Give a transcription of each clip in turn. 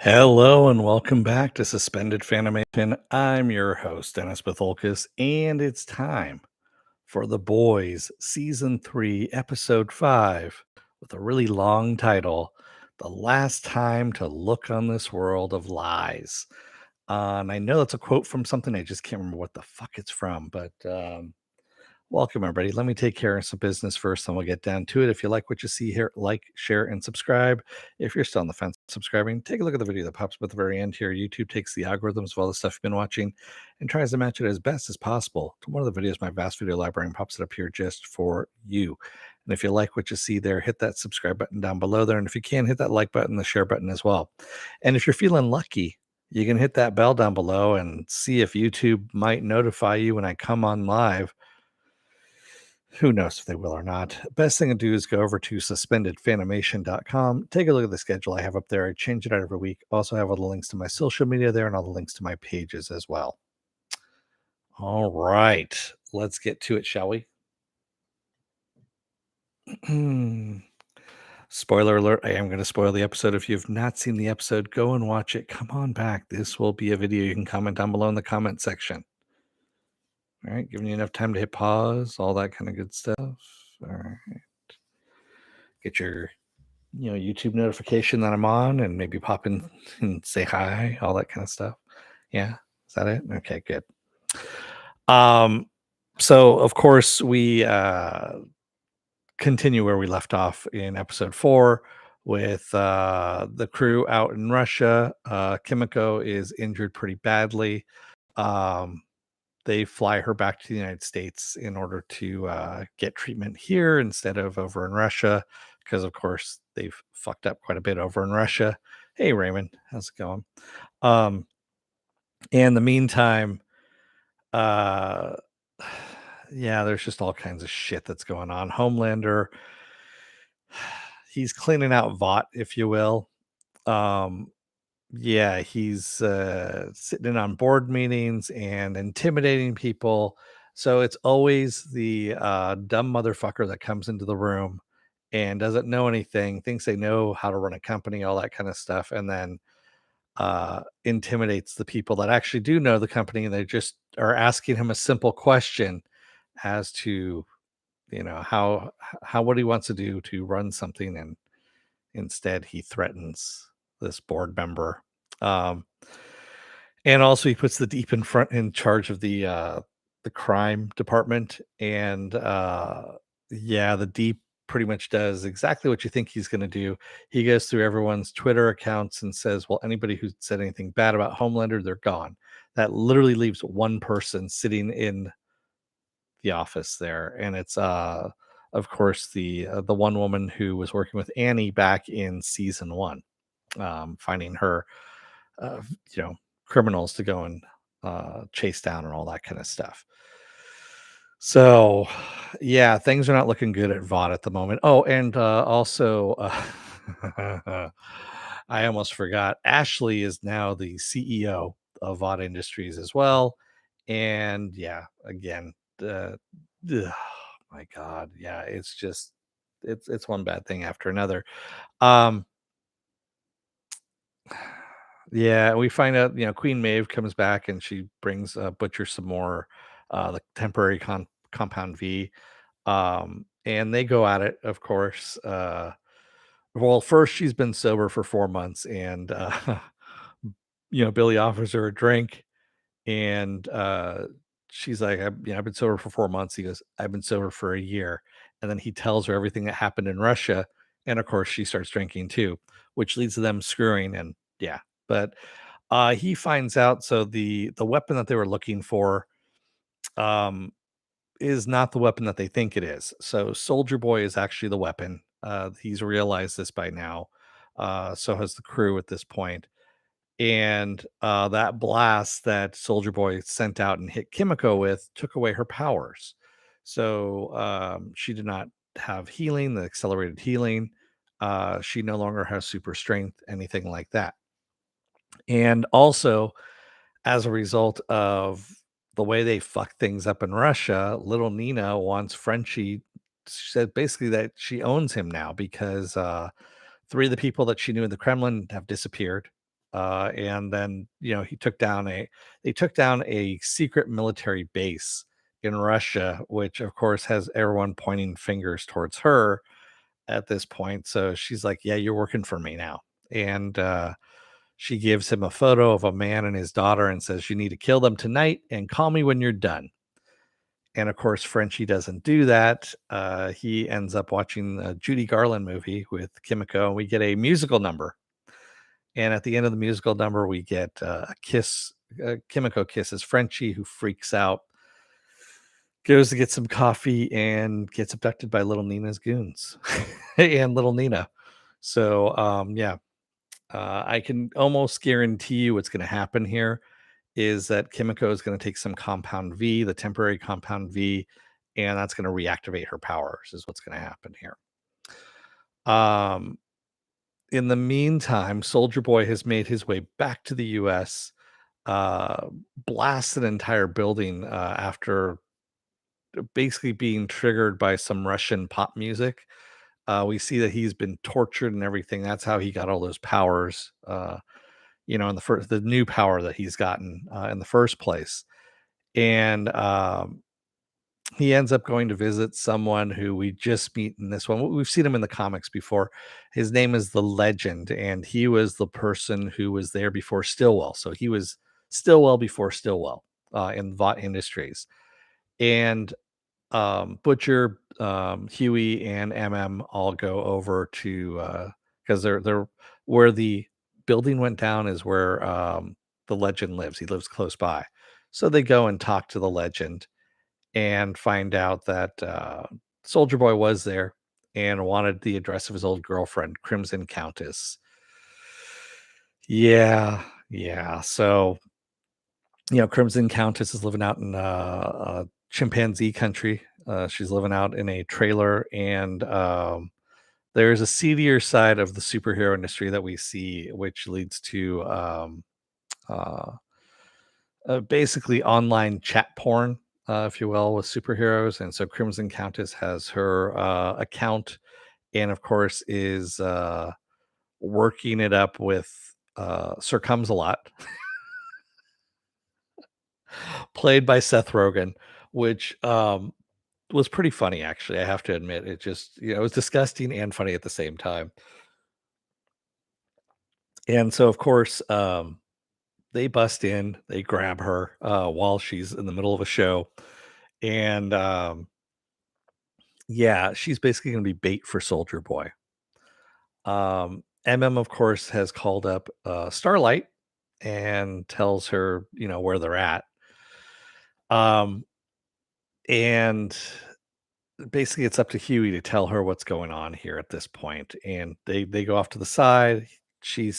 Hello and welcome back to Suspended Fanimation. I'm your host, Dennis Betholkis, and it's time for The Boys Season 3, Episode 5, with a really long title, The Last Time to Look on This World of Lies. And I know that's a quote from something, I just can't remember what the fuck it's from, but welcome, everybody. Let me take care of some business first, and we'll get down to it. If you like what you see here, like, share, and subscribe. If you're still on the fence subscribing, take a look at the video that pops up at the very end here. YouTube takes the algorithms of all the stuff you've been watching and tries to match it as best as possible to one of the videos, my vast video library, and pops it up here just for you. And if you like what you see there, hit that subscribe button down below there. And if you can, hit that like button, the share button as well. And if you're feeling lucky, you can hit that bell down below and see if YouTube might notify you when I come on live. Who knows if they will or not. Best thing to do is go over to suspendedfanimation.com. Take a look at the schedule I have up there. I change it out every week. Also have all the links to my social media there and all the links to my pages as well. All right. Let's get to it, shall we? Spoiler alert, I am going to spoil the episode. If you've not seen the episode, go and watch it. Come on back. This will be a video you can comment down below in the comment section. All right, giving you enough time to hit pause, all that kind of good stuff. All right. Get your YouTube notification that I'm on and maybe pop in and say hi, all that kind of stuff. Yeah. Is that it? Okay, good. So of course we continue where we left off in episode 4 with the crew out in Russia. Kimiko is injured pretty badly. They fly her back to the United States in order to get treatment here instead of over in Russia, because of course they've fucked up quite a bit over in Russia. Hey Raymond, how's it going? In the meantime, uh yeah, there's just all kinds of shit that's going on. Homelander, he's cleaning out Vought, if you will. Yeah, he's sitting in on board meetings and intimidating people. So it's always the dumb motherfucker that comes into the room and doesn't know anything, thinks they know how to run a company, all that kind of stuff, and then intimidates the people that actually do know the company, and they just are asking him a simple question as to how what he wants to do to run something, and instead he threatens this board member. um, and also he puts the Deep in charge of the crime department, and yeah, the Deep pretty much does exactly what you think he's going to do. He goes through everyone's Twitter accounts and says, well, anybody who said anything bad about Homelander, they're gone. That literally leaves one person sitting in the office there, and it's of course the one woman who was working with Annie back in season 1, finding her uh, you know criminals to go and chase down and all that kind of stuff. So yeah, things are not looking good at Vought at the moment. Oh, and also I almost forgot, Ashley is now the CEO of Vought Industries as well. And yeah, again, ugh, my god, yeah, it's just it's one bad thing after another. um yeah, we find out, Queen Maeve comes back and she brings Butcher some more the temporary compound V. And they go at it, of course. Well, first she's been sober for 4 months, and Billy offers her a drink, and she's like, I've been sober for 4 months. He goes, I've been sober for a year. And then he tells her everything that happened in Russia. And of course, she starts drinking too, which leads to them screwing. And yeah, but he finds out. So the weapon that they were looking for um, is not the weapon that they think it is. So Soldier Boy is actually the weapon. He's realized this by now. So has the crew at this point. And that blast that Soldier Boy sent out and hit Kimiko with took away her powers. So she did not have healing, the accelerated healing. She no longer has super strength, anything like that. And also, as a result of the way they fuck things up in Russia, little Nina wants Frenchie. She said basically that she owns him now because 3 of the people that she knew in the Kremlin have disappeared. and then he took down a they took down a secret military base in Russia, which of course has everyone pointing fingers towards her at this point. So she's like, "Yeah, you're working for me now," and she gives him a photo of a man and his daughter and says, "You need to kill them tonight and call me when you're done." And of course, Frenchie doesn't do that. He ends up watching a Judy Garland movie with Kimiko, and we get a musical number. And at the end of the musical number, we get a kiss. Kimiko kisses Frenchie, who freaks out, goes to get some coffee, and gets abducted by little Nina's goons and little Nina. So, yeah, I can almost guarantee you what's going to happen here is that Kimiko is going to take some compound V, the temporary compound V, and that's going to reactivate her powers, is what's going to happen here. Um, in the meantime, Soldier Boy has made his way back to the US, uh, blasts an entire building after basically being triggered by some Russian pop music. We see that he's been tortured and everything. That's how he got all those powers. In the new power that he's gotten in the first place, and he ends up going to visit someone who we just meet in this one. We've seen him in the comics before. His name is the Legend, and he was the person who was there before Stillwell. So he was Stillwell before Stillwell in Vought Industries, and Butcher, Huey, and MM all go over to because they're where the building went down is where the Legend lives. He lives close by, so they go and talk to the Legend and find out that Soldier Boy was there and wanted the address of his old girlfriend, Crimson Countess. Yeah, yeah. So Crimson Countess is living out in chimpanzee country. She's living out in a trailer, and there's a seedier side of the superhero industry that we see, which leads to uh, basically online chat porn, if you will, with superheroes. And so Crimson Countess has her account, and of course is working it up with Sir Comes a Lot, played by Seth Rogen, which was pretty funny, actually. I have to admit, it just it was disgusting and funny at the same time. And so, of course, they bust in, they grab her while she's in the middle of a show, and yeah, she's basically going to be bait for Soldier Boy. MM, of course, has called up Starlight and tells her, where they're at. Um, and basically it's up to Huey to tell her what's going on here at this point. And they go off to the side. He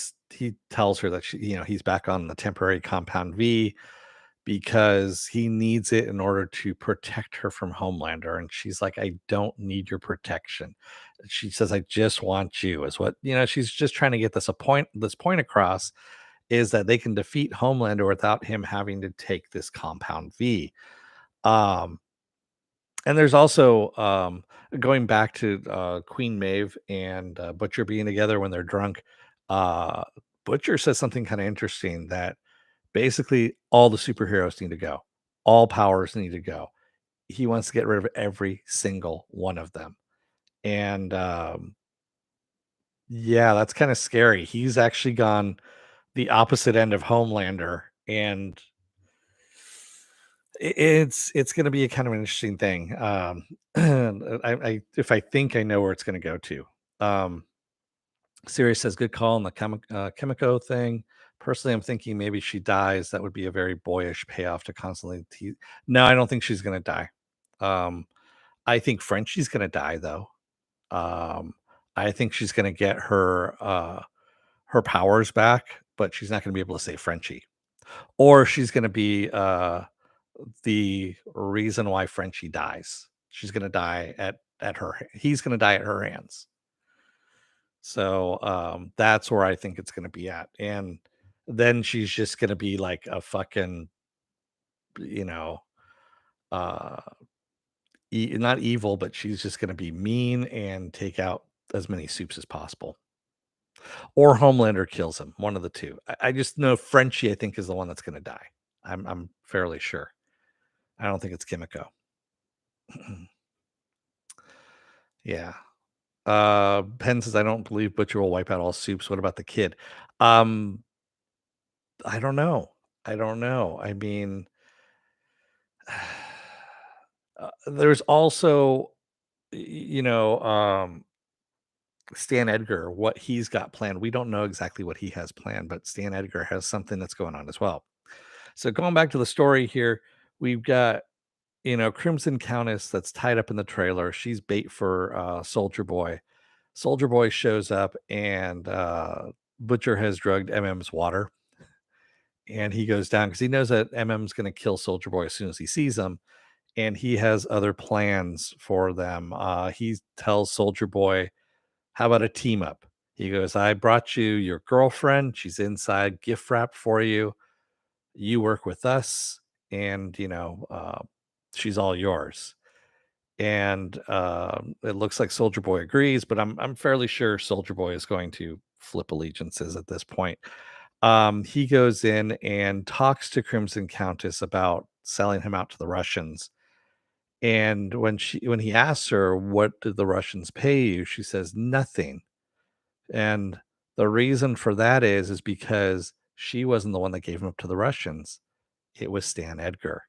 tells her that he's back on the temporary compound V because he needs it in order to protect her from Homelander. And she's like, "I don't need your protection." She says, "I just want you," is what she's just trying to get this point across, is that they can defeat Homelander without him having to take this compound V. Um and there's also, going back to, Queen Maeve and, Butcher being together when they're drunk, uh, Butcher says something kinda interesting that basically all the superheroes need to go. All powers need to go. He wants to get rid of every single one of them, and, yeah, that's kinda scary. He's actually gone the opposite end of Homelander, and it's gonna be a kind of an interesting thing. I if I think I know where it's gonna go to. Um, Sirius says, "Good call on the Kimiko thing." Personally, I'm thinking maybe she dies. That would be a very boyish payoff to constantly No, I don't think she's gonna die. Um, I think Frenchie's gonna die, though. Um, I think she's gonna get her powers back, but she's not gonna be able to save Frenchie. Or she's gonna be, the reason why Frenchie dies. She's gonna die at her he's gonna die at her hands. So, that's where I think it's gonna be at, and then she's just gonna be like a fucking, you know, uh, not evil, but she's just gonna be mean and take out as many soups as possible. Or Homelander kills him, one of the 2. I just know Frenchie, I think, is the one that's gonna die. I'm fairly sure. I don't think it's Kimiko. Yeah. Penn says, "I don't believe Butcher will wipe out all soups. What about the kid?" Um, I don't know. I don't know. I mean, there's also, Stan Edgar, what he's got planned. We don't know exactly what he has planned, but Stan Edgar has something that's going on as well. So going back to the story here, we've got, Crimson Countess that's tied up in the trailer. She's bait for Soldier Boy. Soldier Boy shows up and Butcher has drugged MM's water, and he goes down because he knows that MM's going to kill Soldier Boy as soon as he sees him, and he has other plans for them. He tells Soldier Boy, "How about a team up?" He goes, "I brought you your girlfriend. She's inside, gift wrap for you. You work with us, and she's all yours." And it looks like Soldier Boy agrees, but I'm fairly sure Soldier Boy is going to flip allegiances at this point. He goes in and talks to Crimson Countess about selling him out to the Russians. And when he asks her, "What did the Russians pay you?" she says, "Nothing." And the reason for that is because she wasn't the one that gave him up to the Russians. It was Stan Edgar,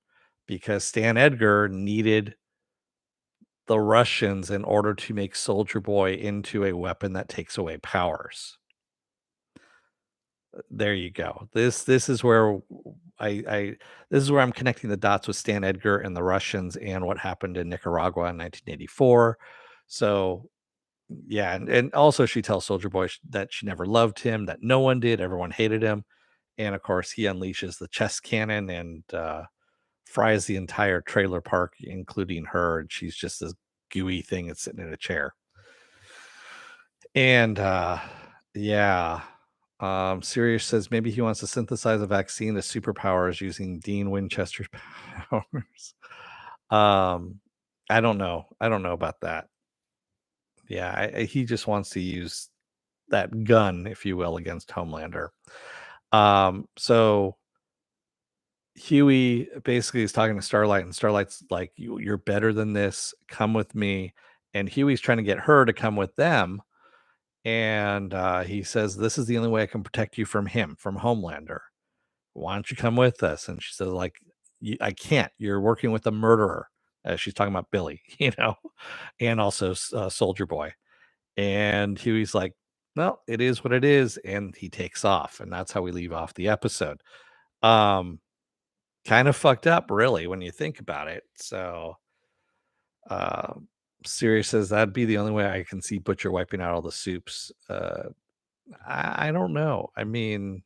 because Stan Edgar needed the Russians in order to make Soldier Boy into a weapon that takes away powers. There you go. This is where I this is where I'm connecting the dots with Stan Edgar and the Russians and what happened in Nicaragua in 1984. So yeah, and also she tells Soldier Boy that she never loved him, that no one did, everyone hated him, and of course he unleashes the chest cannon and fries the entire trailer park, including her, and she's just this gooey thing that's sitting in a chair. And yeah. Sirius says maybe he wants to synthesize a vaccine to superpowers using Dean Winchester's powers. Um, I don't know. I don't know about that. Yeah, he just wants to use that gun, if you will, against Homelander. So Huey basically is talking to Starlight, and Starlight's like, You're better than this. Come with me." And Huey's trying to get her to come with them. And he says, "This is the only way I can protect you from him, from Homelander. Why don't you come with us?" And she says, like, I can't. You're working with a murderer." She's talking about Billy, and also Soldier Boy. And Huey's like, "Well, it is what it is." And he takes off. And that's how we leave off the episode. Um, Kind of fucked up, really, when you think about it. So, uh, Sirius says that'd be the only way I can see Butcher wiping out all the soups. I don't know. I mean,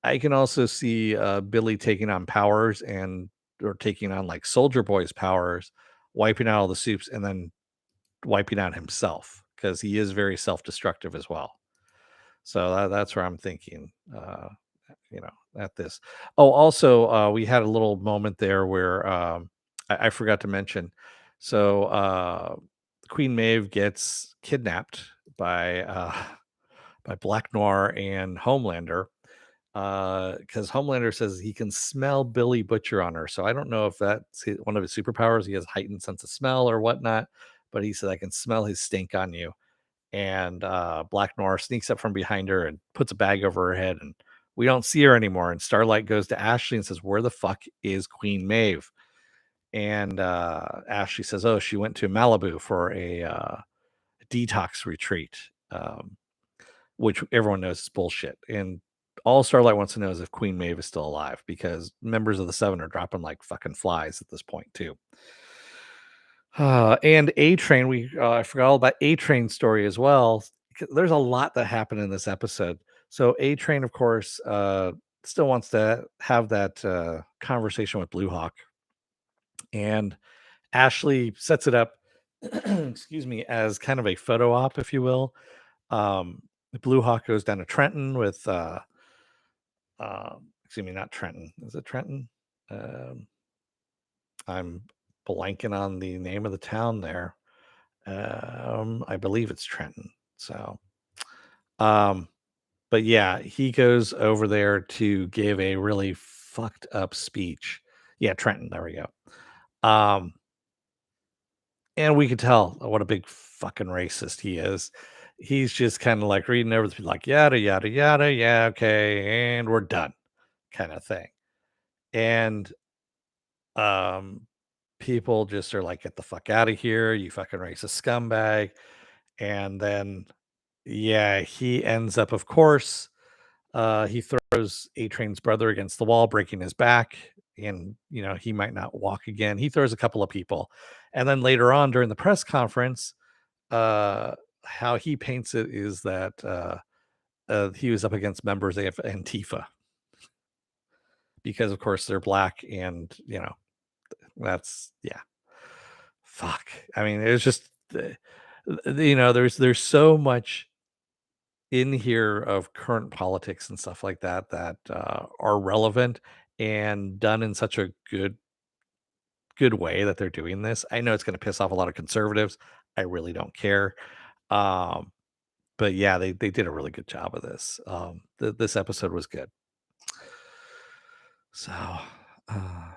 I can also see Billy taking on powers and or taking on like Soldier Boy's powers, wiping out all the soups, and then wiping out himself because he is very self-destructive as well. So that's where I'm thinking. At this. Oh, also, we had a little moment there where I forgot to mention. So Queen Maeve gets kidnapped by by Black Noir and Homelander, because Homelander says he can smell Billy Butcher on her. So I don't know if that's one of his superpowers. He has heightened sense of smell or whatnot, but he said, "I can smell his stink on you." And Black Noir sneaks up from behind her and puts a bag over her head, and we don't see her anymore. And Starlight goes to Ashley and says, "Where the fuck is Queen Maeve?" And Ashley says, "Oh, she went to Malibu for a detox retreat," which everyone knows is bullshit. And all Starlight wants to know is if Queen Maeve is still alive, because members of the Seven are dropping like fucking flies at this point too. And A Train, I forgot all about A Train story as well. There's a lot that happened in this episode. So A Train, of course, still wants to have that conversation with Blue Hawk, and Ashley sets it up, excuse me, as kind of a photo op, if you will. Um, Blue Hawk goes down to Trenton with, excuse me, not Trenton. Is it Trenton? Um, I'm blanking on the name of the town there. I believe it's Trenton. So, Um, but yeah, he goes over there to give a really fucked up speech. Yeah, Trenton, there we go. And we could tell what a big fucking racist he is. He's just kind of like reading everything like yada yada yada, yeah, okay, and we're done kind of thing. And um people just are like, get the fuck out of here, you fucking racist scumbag. And then yeah, he ends up, of course, he throws A Train's brother against the wall, breaking his back, and he might not walk again. He throws a couple of people. And then later on during the press conference, uh how he paints it is that he was up against members of Antifa because of course they're black, and that's yeah. Fuck. I mean, it was just there's so much in here of current politics and stuff like that that are relevant and done in such a good way that they're doing this. I know it's going to piss off a lot of conservatives. I really don't care. Um, but yeah, they did a really good job of this. This episode was good. So, uh,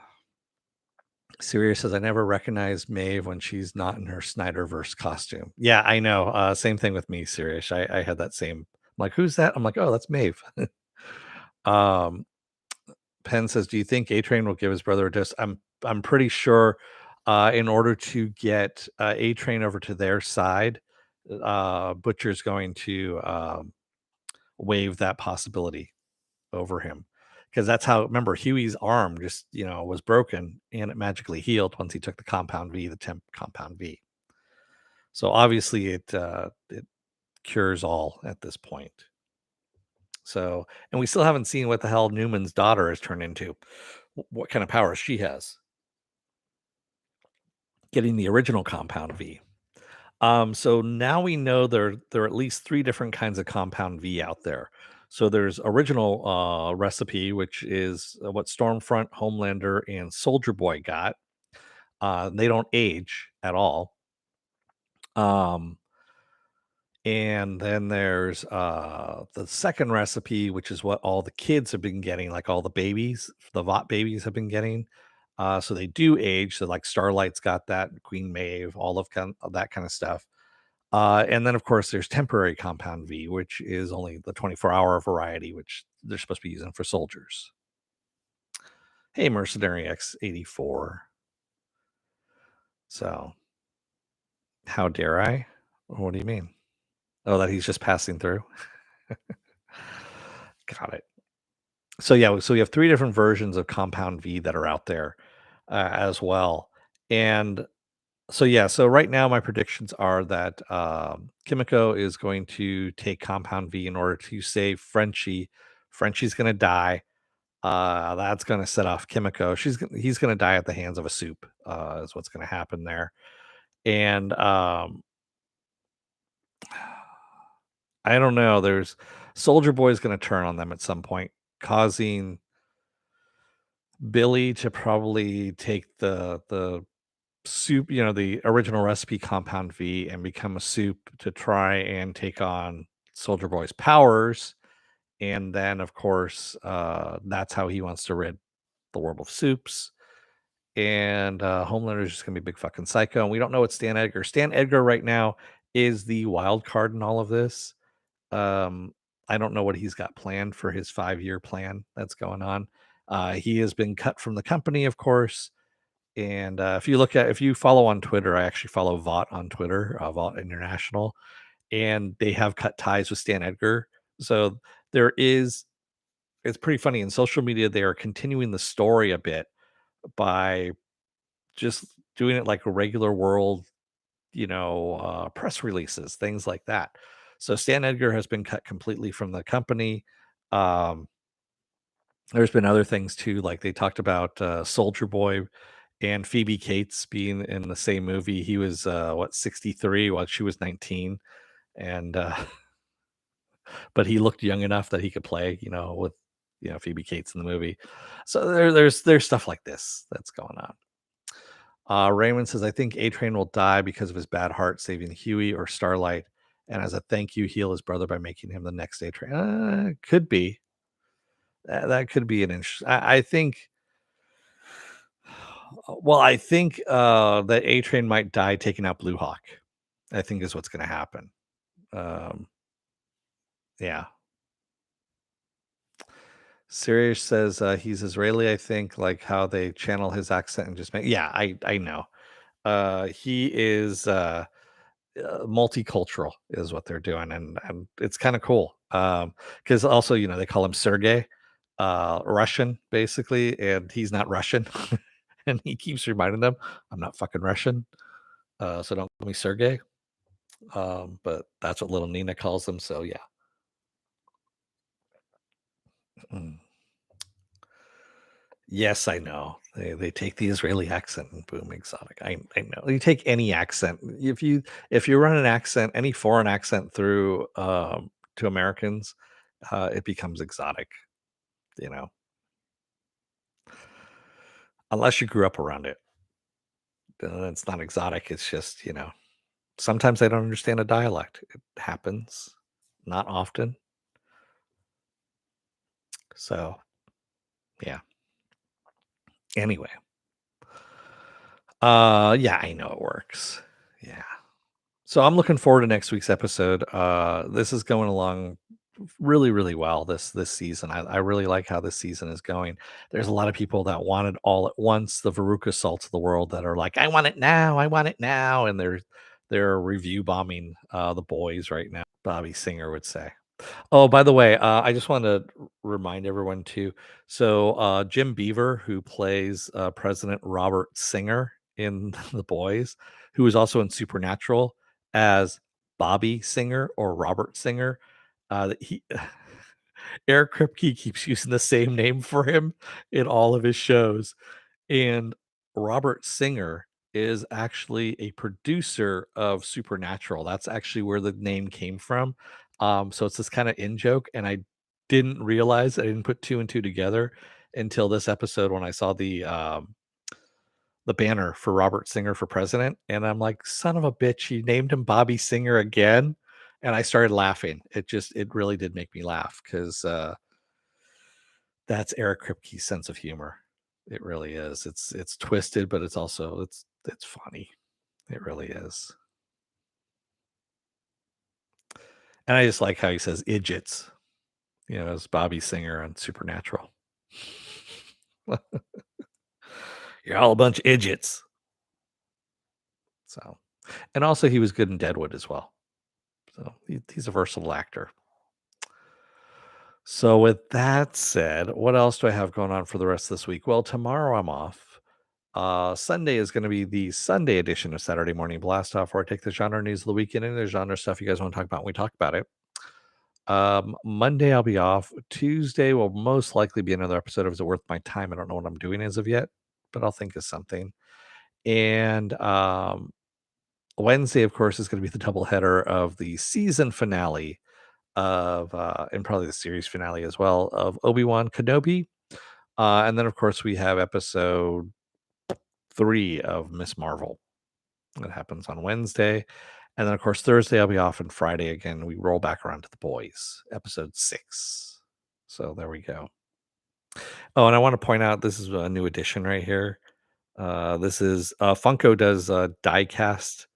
Sirius says, I never recognize Maeve when she's not in her Snyderverse costume. Yeah, I know. Same thing with me, Sirius. I had that same. I'm like, who's that? I'm like, oh, that's Maeve. um, Penn says, do you think A Train will give his brother a dose? I'm pretty sure. In order to get A Train over to their side, Butcher's going to waive that possibility over him, because that's how, remember, Huey's arm just was broken and it magically healed once he took the compound V, the temp compound V. So obviously it cures all at this point. So, and we still haven't seen what the hell Newman's daughter has turned into, what kind of powers she has, getting the original compound V. So now we know there are at least three different kinds of compound V out there. So there's original recipe, which is what Stormfront, Homelander, and Soldier Boy got. They don't age at all. Um, and then there's the second recipe, which is what all the kids have been getting, like all the babies, the Vought babies have been getting. So they do age. So like Starlight's got that, Queen Maeve, all of that kind of stuff. And then, of course, there's temporary compound V, which is only the 24-hour variety, which they're supposed to be using for soldiers. Hey, Mercenary X84. So, how dare I? What do you mean? Oh, that he's just passing through? Got it. So, yeah, so we have three different versions of compound V that are out there as well. And so, yeah, so right now my predictions are that Kimiko is going to take compound V in order to save Frenchie. Frenchie's going to die. That's gonna set off Kimiko. He's gonna die at the hands of a soup, is what's gonna happen there. And I don't know. There's Soldier Boy's gonna turn on them at some point, causing Billy to probably take the soup, the original recipe compound V, and become a soup to try and take on Soldier Boy's powers. And then, of course, that's how he wants to rid the world of soups. And Homelander is just gonna be a big fucking psycho. And we don't know what Stan Edgar right now is the wild card in all of this. Um, I don't know what he's got planned for his 5-year plan that's going on. He has been cut from the company, of course. And if you follow on Twitter, I actually follow Vought on Twitter, Vought International, and they have cut ties with Stan Edgar. So there is, it's pretty funny in social media. They are continuing the story a bit by just doing it like a regular world, press releases, things like that. So Stan Edgar has been cut completely from the company. Um, there's been other things too, like they talked about Soldier Boy and Phoebe Cates being in the same movie. He was 63 while she was 19, and but he looked young enough that he could play, with Phoebe Cates in the movie. So there's stuff like this that's going on. Raymond says, I think A Train will die because of his bad heart saving Huey or Starlight and as a thank you, heal his brother by making him the next A Train. Could be. That could be an interest. I think. Well, I think that A Train might die taking out Blue Hawk. I think is what's going to happen. Um, yeah. Sirius says he's Israeli. I think like how they channel his accent and just make. Yeah, I know. He is. Multicultural is what they're doing, and it's kind of cool. Because also, they call him Sergey, Russian basically, and he's not Russian, and he keeps reminding them, "I'm not fucking Russian, so don't call me Sergey." But that's what little Nina calls him. So yeah. Mm. Yes, I know. They take the Israeli accent and boom, exotic. I know. You take any accent. If you run an accent, any foreign accent through to Americans, it becomes exotic, you know. Unless you grew up around it. Then it's not exotic. It's just, sometimes I don't understand a dialect. It happens. Not often. So yeah. Anyway. Yeah, I know it works. Yeah. So I'm looking forward to next week's episode. This is going along really, really well this season. I really like how this season is going. There's a lot of people that want it all at once, the Veruca salts of the world that are like, I want it now, I want it now. And they're review bombing the boys right now, Bobby Singer would say. Oh, by the way, I just wanted to remind everyone too. So, Jim Beaver, who plays President Robert Singer in The Boys, who is also in Supernatural as Bobby Singer or Robert Singer, he Eric Kripke keeps using the same name for him in all of his shows. And Robert Singer is actually a producer of Supernatural. That's actually where the name came from. So it's this kind of in joke, and I didn't realize I didn't put two and two together until this episode when I saw the banner for Robert Singer for president, and I'm like, son of a bitch, you named him Bobby Singer again. And I started laughing. It really did make me laugh because that's Eric Kripke's sense of humor. It really is. It's twisted, but it's funny. It really is. And I just like how he says idiots, as Bobby Singer on Supernatural. You're all a bunch of idiots. So, and also he was good in Deadwood as well. So he's a versatile actor. So with that said, what else do I have going on for the rest of this week? Well, tomorrow I'm off. Sunday is going to be the Sunday edition of Saturday Morning Blast Off, where I take the genre news of the weekend and there's genre stuff you guys want to talk about. We talk about it. Monday I'll be off. Tuesday will most likely be another episode of Is It Worth My Time? I don't know what I'm doing as of yet, but I'll think of something. And Wednesday, of course, is going to be the doubleheader of the season finale of and probably the series finale as well of Obi-Wan Kenobi. And then of course we have episode 3 of Miss Marvel. That happens on Wednesday. And then, of course, Thursday I'll be off, and Friday again, we roll back around to The Boys, episode 6. So there we go. Oh, and I want to point out this is a new addition right here. This is Funko does die cast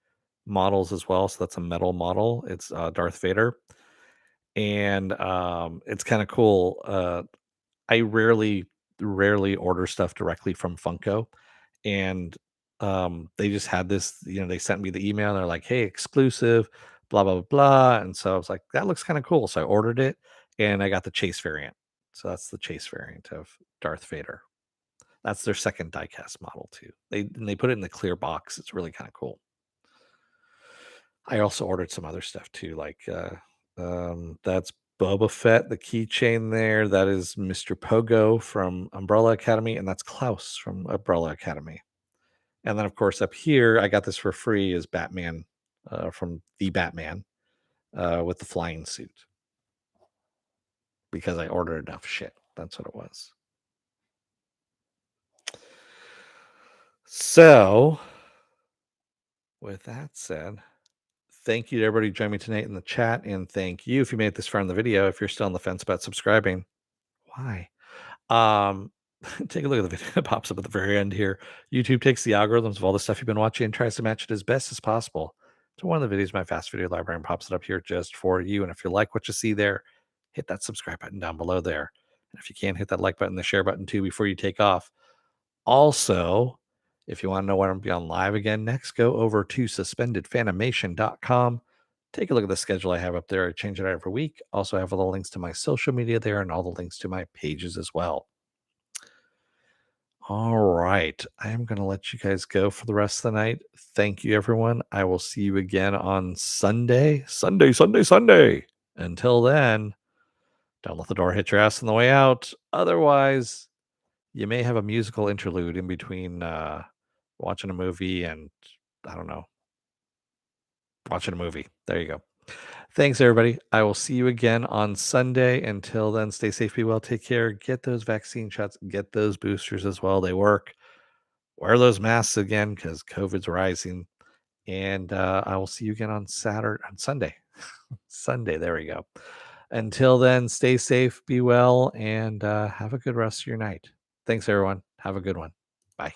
models as well. So that's a metal model. It's Darth Vader. And it's kind of cool. I rarely order stuff directly from Funko, and they just had this. They sent me the email. They're like, "Hey, exclusive, blah blah blah," and so I was like, "That looks kind of cool." So I ordered it, and I got the Chase variant. So that's the Chase variant of Darth Vader. That's their second diecast model too. They put it in the clear box. It's really kind of cool. I also ordered some other stuff too, like that's Boba Fett, the keychain there. That is Mr. Pogo from Umbrella Academy, and that's Klaus from Umbrella Academy. And then, of course, up here, I got this for free is Batman from the Batman with the flying suit because I ordered enough shit. That's what it was. So, with that said, Thank you to everybody who joined me tonight in the chat, and thank you if you made it this far in the video. If you're still on the fence about subscribing, why? Um, take a look at the video that pops up at the very end here. YouTube takes the algorithms of all the stuff you've been watching and tries to match it as best as possible to one of the videos in my fast video library and pops it up here just for you. And if you like what you see there, hit that subscribe button down below there. And if you can, hit that like button, the share button too before you take off. Also, if you want to know when I'm be on live again next, go over to suspendedfanimation.com. Take a look at the schedule I have up there. I change it out every week. Also, I have all the links to my social media there and all the links to my pages as well. All right. I am going to let you guys go for the rest of the night. Thank you, everyone. I will see you again on Sunday. Sunday. Until then, don't let the door hit your ass on the way out. Otherwise, you may have a musical interlude in between watching a movie and, I don't know, watching a movie. There you go. Thanks, everybody. I will see you again on Sunday. Until then, stay safe, be well, take care, get those vaccine shots, get those boosters as well. They work. Wear those masks again because COVID's rising. And I will see you again on Sunday. Sunday. There we go. Until then, stay safe, be well, and have a good rest of your night. Thanks, everyone. Have a good one. Bye.